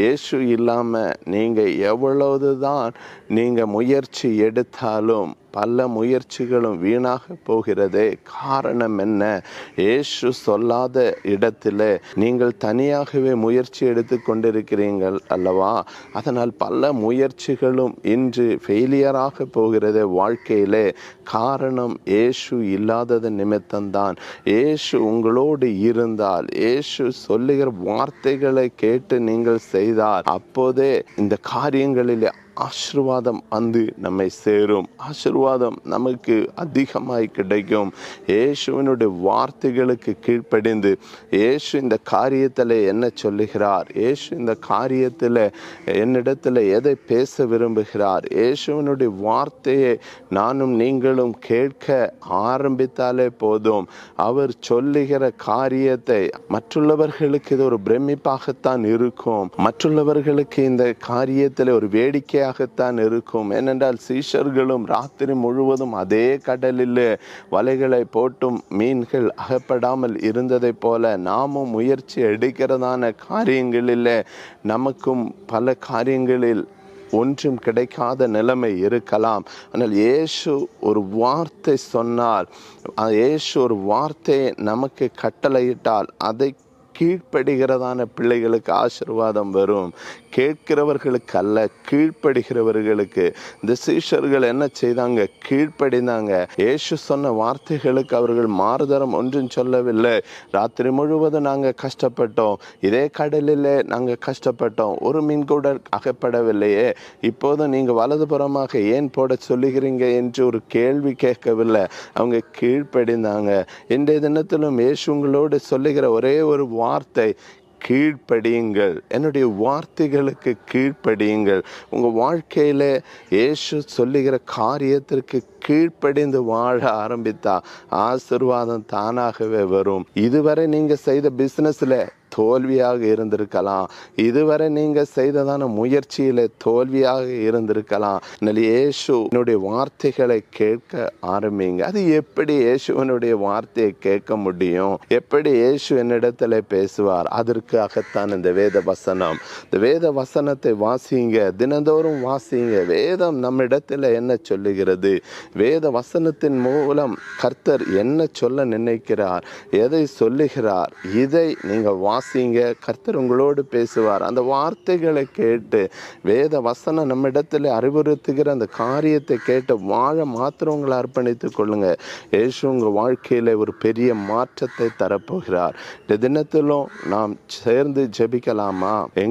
இயேசு இல்லாம நீங்க எவ்வளவுதான் நீங்க முயற்சி எடுத்தாலும் பல முயற்சிகளும் வீணாக போகிறதே. காரணம் என்ன? இயேசு சொல்லாத இடத்துல நீங்கள் தனியாகவே முயற்சி எடுத்து கொண்டிருக்கிறீர்கள் அல்லவா? அதனால் பல முயற்சிகளும் இன்று ஃபெயிலியராக போகிறது வாழ்க்கையிலே. காரணம் இயேசு இல்லாதது நிமித்தம்தான். இயேசு உங்களோடு இருந்தால், இயேசு சொல்லுகிற வார்த்தைகளை கேட்டு நீங்கள் செய்தால், அப்போதே இந்த காரியங்களிலே ஆசீர்வாதம் வந்து நம்மை சேரும். ஆசீர்வாதம் நமக்கு அதிகமாய் கிடைக்கும். இயேசுவினுடைய வார்த்தைகளுக்கு கீழ்ப்படிந்து, இயேசு இந்த காரியத்தில் என்ன சொல்லுகிறார், இயேசு இந்த காரியத்தில் என்னிடத்தில் எதை பேச விரும்புகிறார், இயேசுவினுடைய வார்த்தையை நானும் நீங்களும் கேட்க ஆரம்பித்தாலே போதும். அவர் சொல்லுகிற காரியத்தை மற்றவர்களுக்கு இது ஒரு பிரமிப்பாகத்தான் இருக்கும். மற்றவர்களுக்கு இந்த காரியத்தில் ஒரு வேடிக்கை இருக்கும். ஏனென்றால் சீஷர்களும் ராத்திரி முழுவதும் அதே கடலில் வலைகளை போட்டும் மீன்கள் அகப்படாமல் இருந்ததை போல நாமும் முயற்சி எடுக்கிறதான காரியங்களில் நமக்கும் பல காரியங்களில் ஒன்றும் கிடைக்காத நிலைமை இருக்கலாம். ஆனால் இயேசு ஒரு வார்த்தை சொன்னால், இயேசு ஒரு வார்த்தையை நமக்கு கட்டளையிட்டால் அதை கீழ்ப்படுகிறதான பிள்ளைகளுக்கு ஆசீர்வாதம் வரும். கேட்கிறவர்களுக்கு அல்ல, கீழ்ப்படுகிறவர்களுக்கு. இந்த சீஷர்கள் என்ன செய்தாங்க? கீழ்ப்படிந்தாங்க. இயேசு சொன்ன வார்த்தைகளுக்கு அவர்கள் மாறுதரம் ஒன்றும் சொல்லவில்லை. ராத்திரி முழுவதும் நாங்கள் கஷ்டப்பட்டோம், இதே கடலிலே நாங்கள் கஷ்டப்பட்டோம், ஒரு மீன் கூட அகப்படவில்லையே, இப்போதும் நீங்கள் வலதுபுறமாக ஏன் போட சொல்லுகிறீங்க என்று ஒரு கேள்வி கேட்கவில்லை. அவங்க கீழ்ப்படிந்தாங்க. இன்றைய தினத்திலும் இயேசு உங்களோடு சொல்லுகிற ஒரே ஒரு வார்த்தை, கீழ்ப்படியுங்கள். என்னுடைய வார்த்தைகளுக்கு கீழ்ப்படியுங்கள். உங்கள் வாழ்க்கையில் இயேசு சொல்லுகிற காரியத்திற்கு கீழ்ப்படிந்து வாழ ஆரம்பித்தா ஆசீர்வாதம் தானாகவே வரும். இதுவரை நீங்கள் செய்த பிஸ்னஸில் தோல்வியாக இருந்திருக்கலாம், இதுவரை நீங்கள் செய்ததான முயற்சியில் தோல்வியாக இருந்திருக்கலாம். இயேசு என்னுடைய வார்த்தைகளை கேட்க ஆரம்பிங்க. அது எப்படி இயேசுவனுடைய வார்த்தையை கேட்க முடியும்? எப்படி இயேசு என்னிடத்தில் பேசுவார்? அதற்காகத்தான் இந்த வேத வசனம். இந்த வேத வசனத்தை வாசிங்க, தினந்தோறும் வாசிங்க. வேதம் நம்மிடத்தில் என்ன சொல்லுகிறது? வேத வசனத்தின் மூலம் கர்த்தர் என்ன சொல்ல நினைக்கிறார், எதை சொல்லுகிறார், இதை நீங்கள் வாசிங்க. கர்த்தர் உங்களோடு பேசுவார். அந்த வார்த்தைகளை கேட்டு வேத வசனம் நம்மிடத்தில் அறிவுறுத்துகிற அந்த காரியத்தை கேட்டு வாழ மாத்திரம் உங்களை அர்ப்பணித்துக் கொள்ளுங்க. இயேசு உங்கள் வாழ்க்கையில ஒரு பெரிய மாற்றத்தை தரப்போகிறார். இந்த தினத்திலும் நாம் சேர்ந்து ஜெபிக்கலாமா?